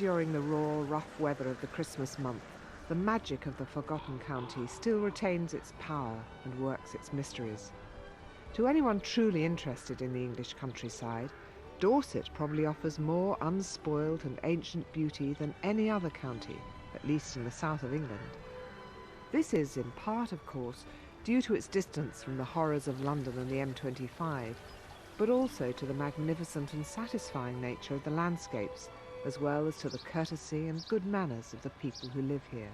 during the raw, rough weather of the Christmas month, the magic of the forgotten county still retains its power and works its mysteries. To anyone truly interested in the English countryside, Dorset probably offers more unspoiled and ancient beauty than any other county, at least in the south of England. This is, in part, of course, due to its distance from the horrors of London and the M25, but also to the magnificent and satisfying nature of the landscapes, as well as to the courtesy and good manners of the people who live here.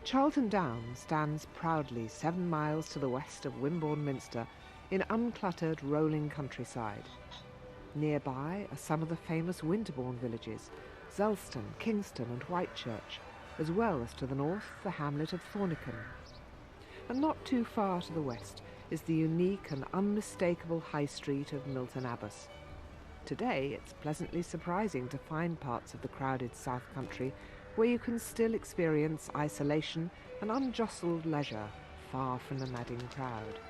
Charlton Down stands proudly 7 miles to the west of Wimborne Minster in uncluttered rolling countryside. Nearby are some of the famous Winterbourne villages, Zelston, Kingston and Whitechurch, as well as to the north the hamlet of Thornicombe. And not too far to the west is the unique and unmistakable high street of Milton Abbas. Today it's pleasantly surprising to find parts of the crowded South Country where you can still experience isolation and unjostled leisure far from the madding crowd.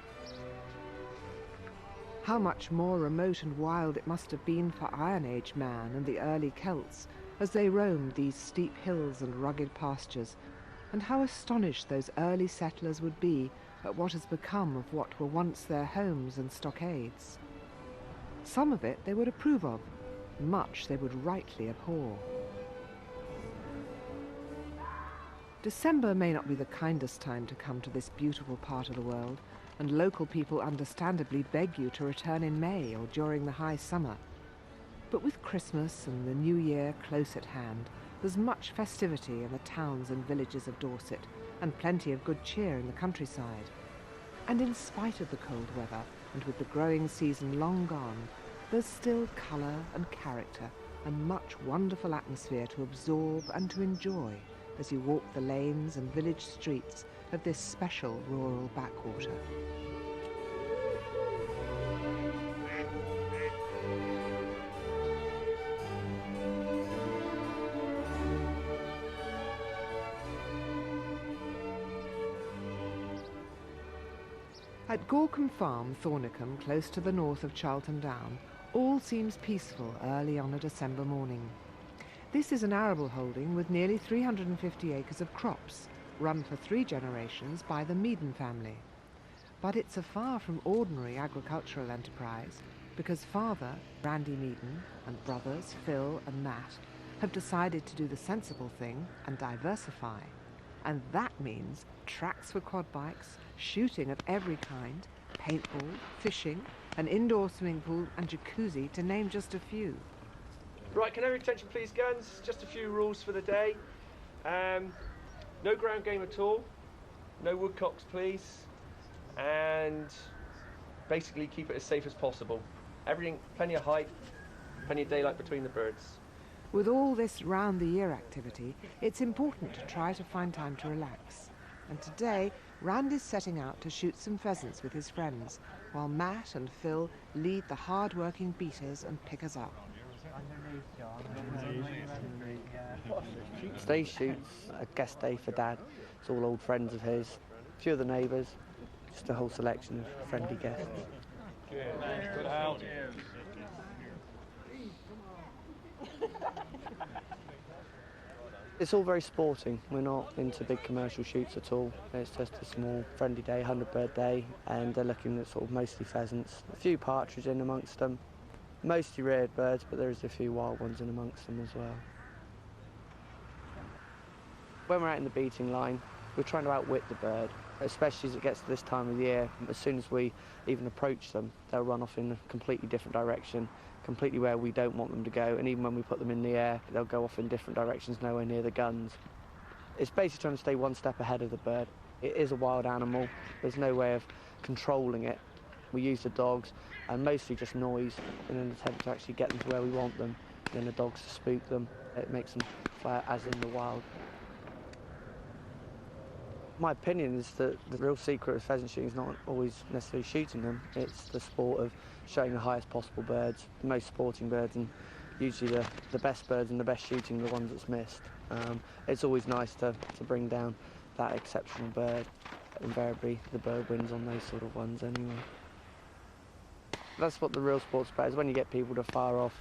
How much more remote and wild it must have been for Iron Age man and the early Celts as they roamed these steep hills and rugged pastures, and how astonished those early settlers would be at what has become of what were once their homes and stockades. Some of it they would approve of, much they would rightly abhor. December may not be the kindest time to come to this beautiful part of the world, and local people understandably beg you to return in May or during the high summer. But with Christmas and the New Year close at hand, there's much festivity in the towns and villages of Dorset, and plenty of good cheer in the countryside. And in spite of the cold weather, and with the growing season long gone, there's still colour and character, and much wonderful atmosphere to absorb and to enjoy as you walk the lanes and village streets of this special rural backwater. At Gorcombe Farm, Thornicombe, close to the north of Charlton Down, all seems peaceful early on a December morning. This is an arable holding with nearly 350 acres of crops, run for 3 generations by the Meaden family. But it's a far from ordinary agricultural enterprise, because father, Randy Meaden, and brothers, Phil and Matt, have decided to do the sensible thing and diversify. And that means tracks for quad bikes, shooting of every kind, paintball, fishing, an indoor swimming pool and jacuzzi, to name just a few. Right, can I have your attention please, guns? Just a few rules for the day. No ground game at all, no woodcocks please, and basically keep it as safe as possible. Everything, plenty of height, plenty of daylight between the birds. With all this round-the-year activity, it's important to try to find time to relax. And today, Rand is setting out to shoot some pheasants with his friends, while Matt and Phil lead the hard-working beaters and pickers up. Today's shoot's a guest day for Dad. It's all old friends of his, a few of the neighbours, just a whole selection of friendly guests. Good out. It's all very sporting. We're not into big commercial shoots at all. It's just a small friendly day, 100 bird day, and they're looking at sort of mostly pheasants. A few partridge in amongst them. Mostly reared birds, but there is a few wild ones in amongst them as well. When we're out in the beating line, we're trying to outwit the bird, especially as it gets to this time of the year. As soon as we even approach them, they'll run off in a completely different direction, completely where we don't want them to go, and even when we put them in the air, they'll go off in different directions, nowhere near the guns. It's basically trying to stay one step ahead of the bird. It is a wild animal. There's no way of controlling it. We use the dogs, and mostly just noise, in an attempt to actually get them to where we want them. Then the dogs to spook them. It makes them fly as in the wild. My opinion is that the real secret of pheasant shooting is not always necessarily shooting them. It's the sport of showing the highest possible birds, the most sporting birds, and usually the best birds and the best shooting are the ones that's missed. It's always nice to bring down that exceptional bird. Invariably, the bird wins on those sort of ones anyway. That's what the real sport's about, is when you get people to fire off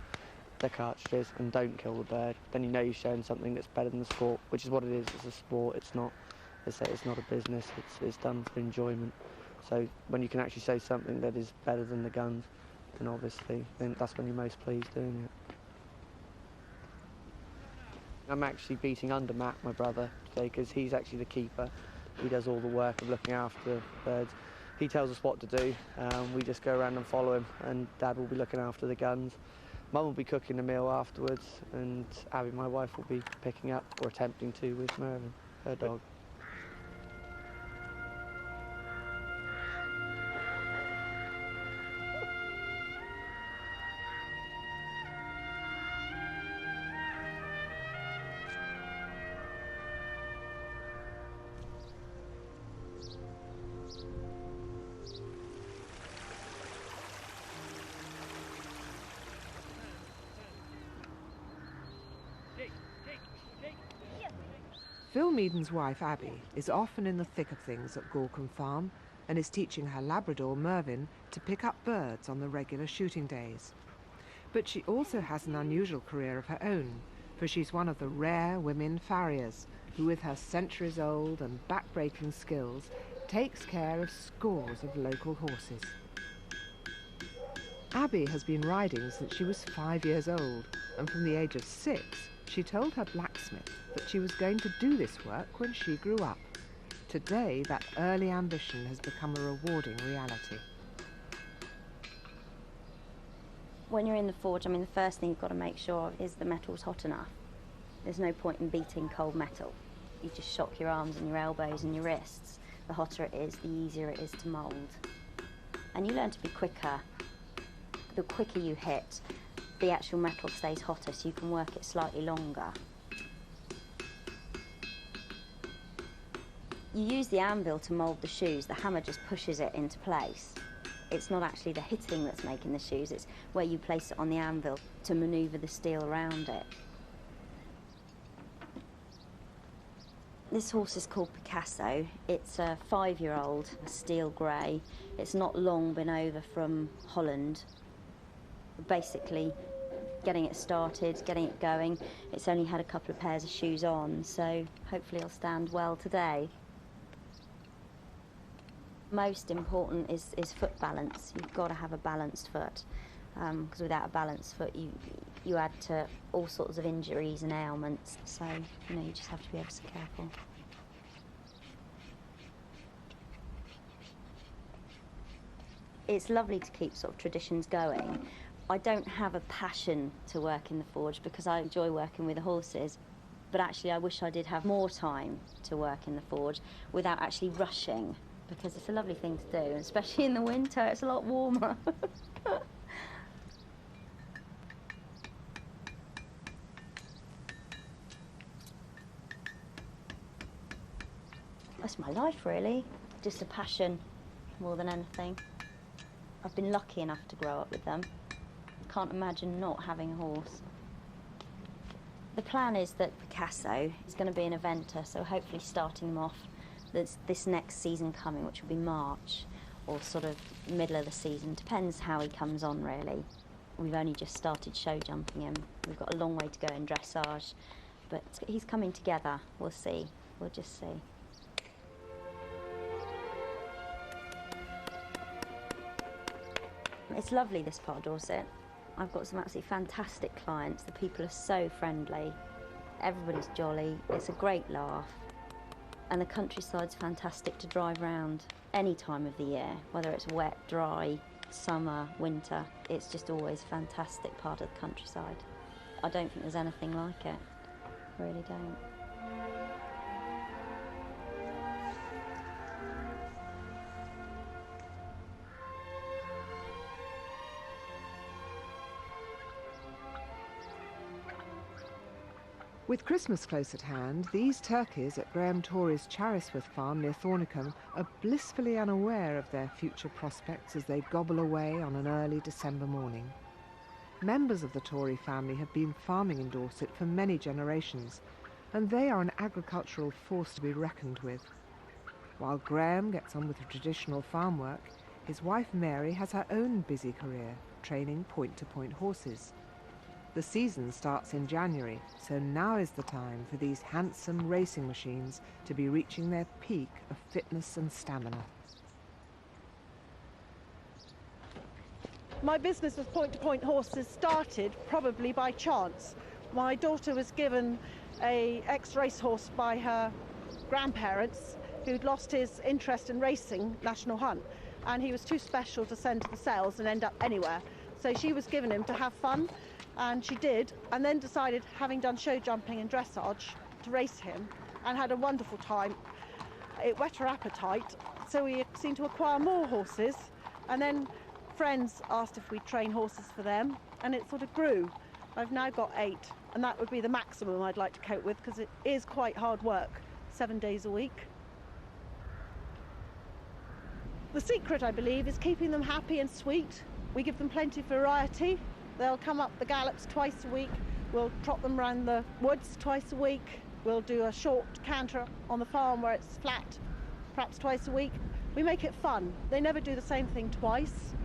their cartridges and don't kill the bird, then you know you're showing something that's better than the sport, which is what it is. It's a sport. It's not. It's not a business. It's done for enjoyment. So when you can actually say something that is better than the guns, then obviously then that's when you're most pleased doing it. I'm actually beating under Matt, my brother, today, because he's actually the keeper. He does all the work of looking after birds. He tells us what to do. We just go around and follow him, and Dad will be looking after the guns. Mum will be cooking the meal afterwards, and Abby, my wife, will be picking up, or attempting to, with Mervyn, her dog. Phil Meaden's wife, Abby, is often in the thick of things at Gorcombe Farm and is teaching her Labrador, Mervyn, to pick up birds on the regular shooting days. But she also has an unusual career of her own, for she's one of the rare women farriers who, with her centuries-old and back-breaking skills, takes care of scores of local horses. Abby has been riding since she was 5 years old, and from the age of 6, she told her blacksmith that she was going to do this work when she grew up. Today, that early ambition has become a rewarding reality. When you're in the forge, I mean, the first thing you've got to make sure of is the metal's hot enough. There's no point in beating cold metal. You just shock your arms and your elbows and your wrists. The hotter it is, the easier it is to mould. And you learn to be quicker. The quicker you hit, the actual metal stays hotter, so you can work it slightly longer. You use the anvil to mould the shoes. The hammer just pushes it into place. It's not actually the hitting that's making the shoes, it's where you place it on the anvil to manoeuvre the steel around it. This horse is called Picasso. It's a 5-year-old, steel grey. It's not long been over from Holland. Basically, getting it started, getting it going. It's only had a couple of pairs of shoes on, so hopefully it'll stand well today. Most important is foot balance. You've got to have a balanced foot, because without a balanced foot you add to all sorts of injuries and ailments, so you just have to be ever so careful. It's lovely to keep sort of traditions going. I don't have a passion to work in the forge because I enjoy working with the horses, but actually I wish I did have more time to work in the forge without actually rushing, because it's a lovely thing to do, and especially in the winter, it's a lot warmer. That's my life, really. Just a passion more than anything. I've been lucky enough to grow up with them. Can't imagine not having a horse. The plan is that Picasso is going to be an eventer, so hopefully starting them off this next season coming, which will be March, or sort of middle of the season. Depends how he comes on, really. We've only just started show jumping him. We've got a long way to go in dressage, but he's coming together. We'll see. We'll just see. It's lovely, this part of Dorset. I've got some absolutely fantastic clients. The people are so friendly. Everybody's jolly. It's a great laugh. And the countryside's fantastic to drive round any time of the year, whether it's wet, dry, summer, winter. It's just always a fantastic part of the countryside. I don't think there's anything like it. I really don't. With Christmas close at hand, these turkeys at Graham Torrey's Charisworth farm near Thornicombe are blissfully unaware of their future prospects as they gobble away on an early December morning. Members of the Torrey family have been farming in Dorset for many generations, and they are an agricultural force to be reckoned with. While Graham gets on with the traditional farm work, his wife Mary has her own busy career, training point-to-point horses. The season starts in January, so now is the time for these handsome racing machines to be reaching their peak of fitness and stamina. My business with point-to-point horses started probably by chance. My daughter was given an ex-racehorse by her grandparents who'd lost his interest in racing, National Hunt, and he was too special to send to the sales and end up anywhere. So she was given him to have fun, and she did, and then decided, having done show jumping and dressage, to race him, and had a wonderful time. It whet her appetite, so we seemed to acquire more horses, and then friends asked if we'd train horses for them, and it sort of grew. I've now got 8, and that would be the maximum I'd like to cope with, because it is quite hard work, 7 days a week. The secret, I believe, is keeping them happy and sweet. We give them plenty of variety. They'll come up the gallops twice a week. We'll trot them around the woods twice a week. We'll do a short canter on the farm where it's flat, perhaps twice a week. We make it fun. They never do the same thing twice.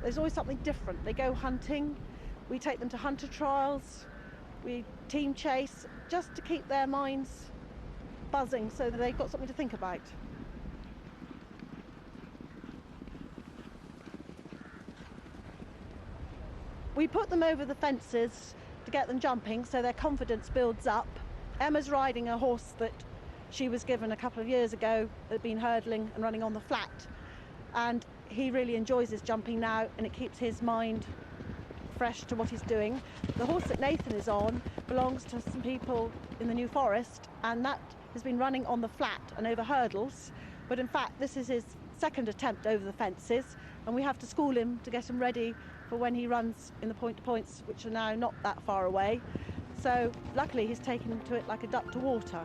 There's always something different. They go hunting. We take them to hunter trials. We team chase, just to keep their minds buzzing so that they've got something to think about. We put them over the fences to get them jumping so their confidence builds up. Emma's riding a horse that she was given a couple of years ago that had been hurdling and running on the flat. And he really enjoys his jumping now, and it keeps his mind fresh to what he's doing. The horse that Nathan is on belongs to some people in the New Forest, and that has been running on the flat and over hurdles. But in fact, this is his second attempt over the fences, and we have to school him to get him ready for when he runs in the point-to-points, which are now not that far away. So luckily he's taken to it like a duck to water.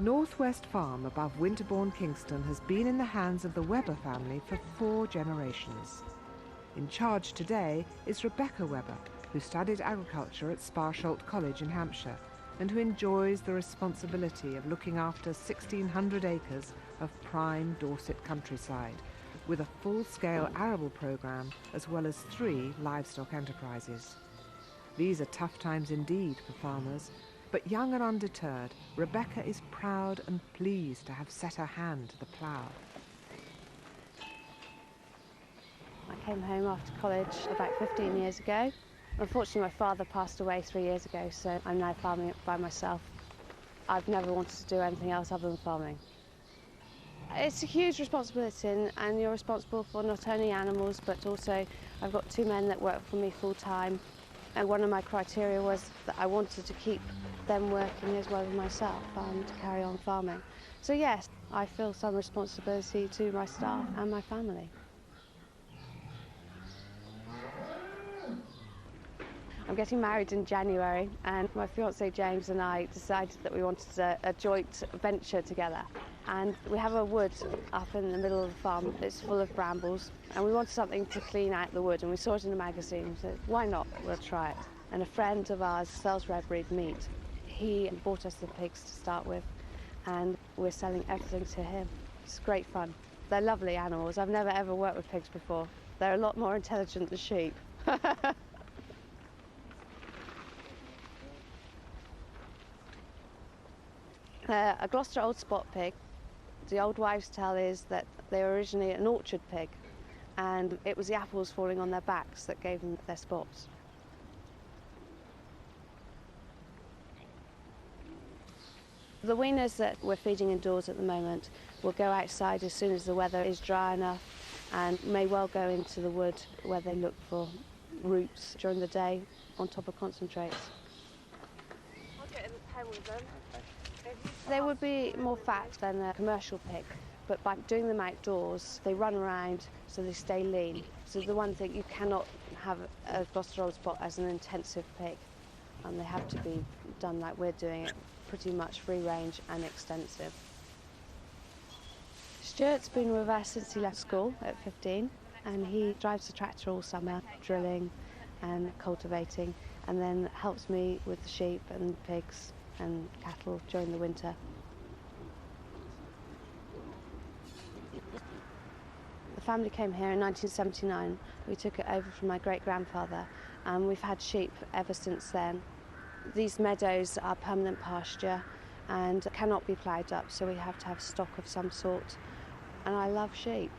Northwest Farm above Winterbourne, Kingston has been in the hands of the Webber family for 4 generations. In charge today is Rebecca Webber, who studied agriculture at Sparsholt College in Hampshire and who enjoys the responsibility of looking after 1,600 acres of prime Dorset countryside, with a full-scale arable programme as well as 3 livestock enterprises. These are tough times indeed for farmers, but young and undeterred, Rebecca is proud and pleased to have set her hand to the plough. I came home after college about 15 years ago. Unfortunately, my father passed away 3 years ago, so I'm now farming it by myself. I've never wanted to do anything else other than farming. It's a huge responsibility, and you're responsible for not only animals, but also I've got 2 men that work for me full time. And one of my criteria was that I wanted to keep them working as well as myself and to carry on farming. So yes, I feel some responsibility to my staff and my family. I'm getting married in January, and my fiancé James and I decided that we wanted a joint venture together. And we have a wood up in the middle of the farm that's full of brambles, and we wanted something to clean out the wood, and we saw it in a magazine and said, why not, we'll try it. And a friend of ours sells red breed meat. He bought us the pigs to start with, and we're selling everything to him. It's great fun. They're lovely animals. I've never ever worked with pigs before. They're a lot more intelligent than sheep. A Gloucester Old Spot pig. The old wives' tale is that they were originally an orchard pig, and it was the apples falling on their backs that gave them their spots. The weaners that we're feeding indoors at the moment will go outside as soon as the weather is dry enough, and may well go into the wood where they look for roots during the day on top of concentrates. I'll get in the pen with them. They would be more fat than a commercial pig, but by doing them outdoors, they run around, so they stay lean. So the one thing, you cannot have a Gloucester spot as an intensive pig, and they have to be done like we're doing it, pretty much free range and extensive. Stuart's been with us since he left school at 15, and he drives the tractor all summer, drilling and cultivating, and then helps me with the sheep and pigs and cattle during the winter. The family came here in 1979. We took it over from my great-grandfather, and we've had sheep ever since then. These meadows are permanent pasture and cannot be ploughed up, so we have to have stock of some sort, and I love sheep.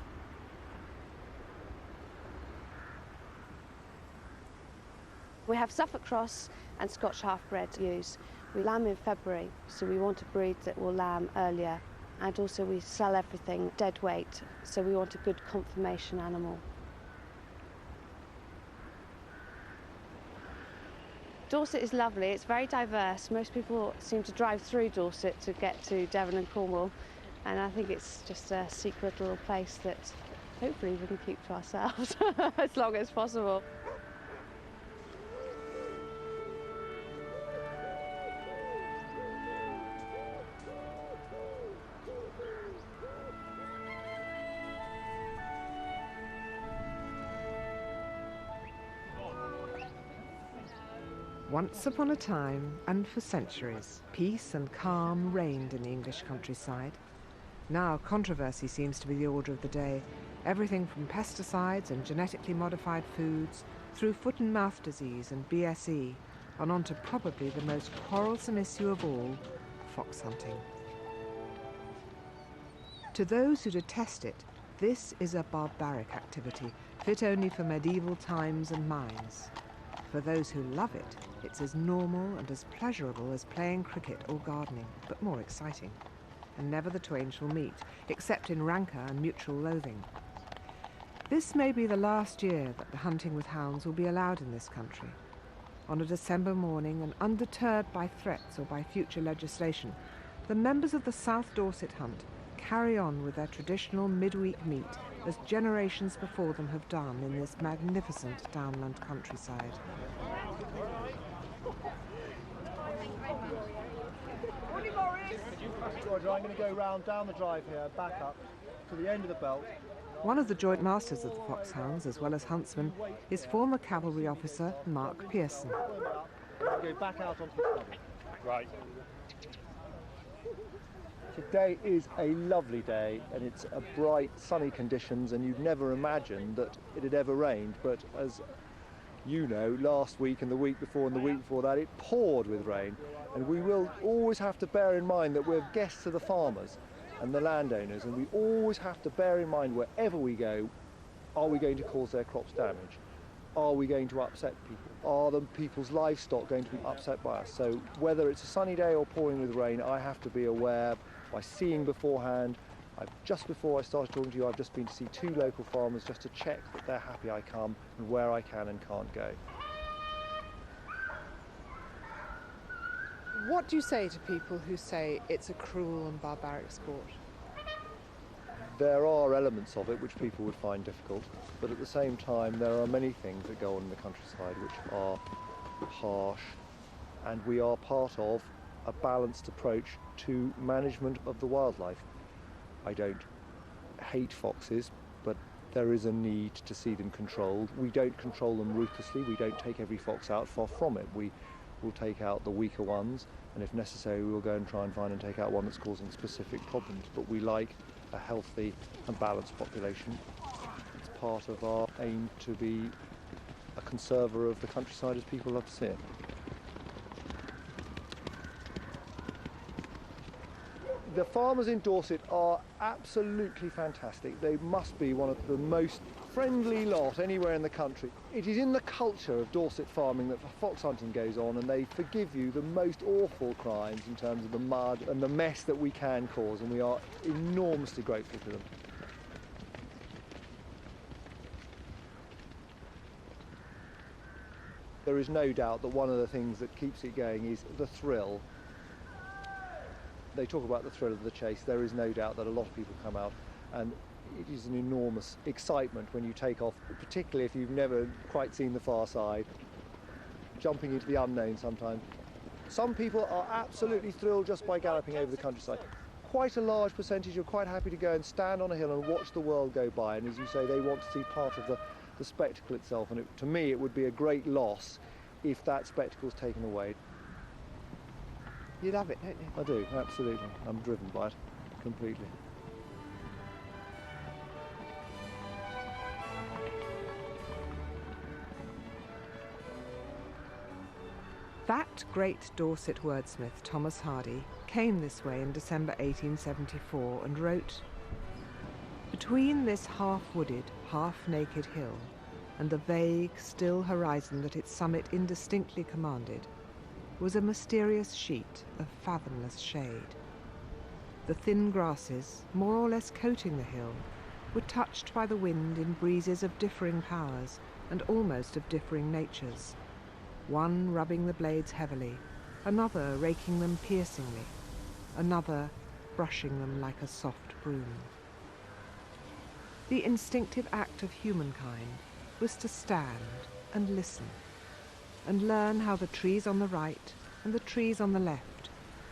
We have Suffolk Cross and Scotch half-bred ewes. We lamb in February, so we want a breed that will lamb earlier. And also we sell everything dead weight, so we want a good conformation animal. Dorset is lovely, it's very diverse. Most people seem to drive through Dorset to get to Devon and Cornwall, and I think it's just a secret little place that hopefully we can keep to ourselves as long as possible. Once upon a time, and for centuries, peace and calm reigned in the English countryside. Now controversy seems to be the order of the day. Everything from pesticides and genetically modified foods, through foot and mouth disease and BSE, and on to probably the most quarrelsome issue of all, fox hunting. To those who detest it, this is a barbaric activity, fit only for medieval times and mines. For those who love it, it's as normal and as pleasurable as playing cricket or gardening, but more exciting. And never the twain shall meet, except in rancour and mutual loathing. This may be the last year that the hunting with hounds will be allowed in this country. On a December morning, and undeterred by threats or by future legislation, the members of the South Dorset Hunt carry on with their traditional midweek meet as generations before them have done in this magnificent downland countryside. Roger, I'm going to go round down the drive here, back up to the end of the belt. One of the joint masters of the foxhounds, as well as huntsman, is former cavalry officer Mark Pearson. Go back out onto the stubble. Right. Today is a lovely day, and it's a bright, sunny conditions, and you'd never imagined that it had ever rained, but as you know, last week and the week before and the week before that, it poured with rain, and we will always have to bear in mind that we're guests of the farmers and the landowners, and we always have to bear in mind wherever we go, are we going to cause their crops damage? Are we going to upset people? Are the people's livestock going to be upset by us? So whether it's a sunny day or pouring with rain, I have to be aware by seeing beforehand. Just before I started talking to you, I've just been to see 2 local farmers just to check that they're happy I come and where I can and can't go. What do you say to people who say it's a cruel and barbaric sport? There are elements of it which people would find difficult, but at the same time there are many things that go on in the countryside which are harsh, and we are part of a balanced approach to management of the wildlife. I don't hate foxes, but there is a need to see them controlled. We don't control them ruthlessly, we don't take every fox out, far from it. We will take out the weaker ones, and if necessary we will go and try and find and take out one that's causing specific problems, but we like a healthy and balanced population. It's part of our aim to be a conserver of the countryside as people love to see it. The farmers in Dorset are absolutely fantastic. They must be one of the most friendly lot anywhere in the country. It is in the culture of Dorset farming that fox hunting goes on, and they forgive you the most awful crimes in terms of the mud and the mess that we can cause, and we are enormously grateful to them. There is no doubt that one of the things that keeps it going is the thrill. They talk about the thrill of the chase. There is no doubt that a lot of people come out, and it is an enormous excitement when you take off, particularly if you've never quite seen the far side, jumping into the unknown sometimes. Some people are absolutely thrilled just by galloping over the countryside. Quite a large percentage are quite happy to go and stand on a hill and watch the world go by, and as you say, they want to see part of the spectacle itself, and to me it would be a great loss if that spectacle's taken away. You love it, don't you? I do, absolutely. I'm driven by it completely. That great Dorset wordsmith, Thomas Hardy, came this way in December 1874 and wrote, "Between this half-wooded, half-naked hill and the vague, still horizon that its summit indistinctly commanded was a mysterious sheet of fathomless shade. The thin grasses, more or less coating the hill, were touched by the wind in breezes of differing powers and almost of differing natures, one rubbing the blades heavily, another raking them piercingly, another brushing them like a soft broom. The instinctive act of humankind was to stand and listen, and learn how the trees on the right and the trees on the left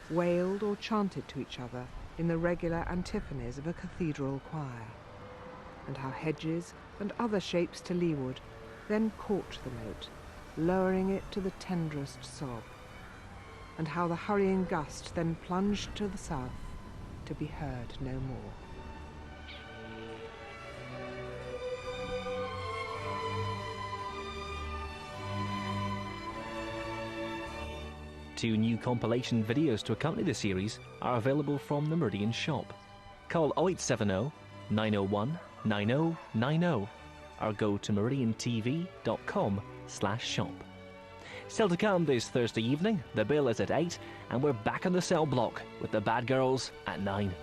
wailed or chanted to each other in the regular antiphonies of a cathedral choir, and how hedges and other shapes to leeward then caught the note, lowering it to the tenderest sob, and how the hurrying gust then plunged to the south to be heard no more." Two new compilation videos to accompany the series are available from the Meridian shop. Call 0870 901 9090 or go to meridiantv.com/shop. Still to come this Thursday evening, the bill is at 8 and we're back on the cell block with the Bad Girls at 9.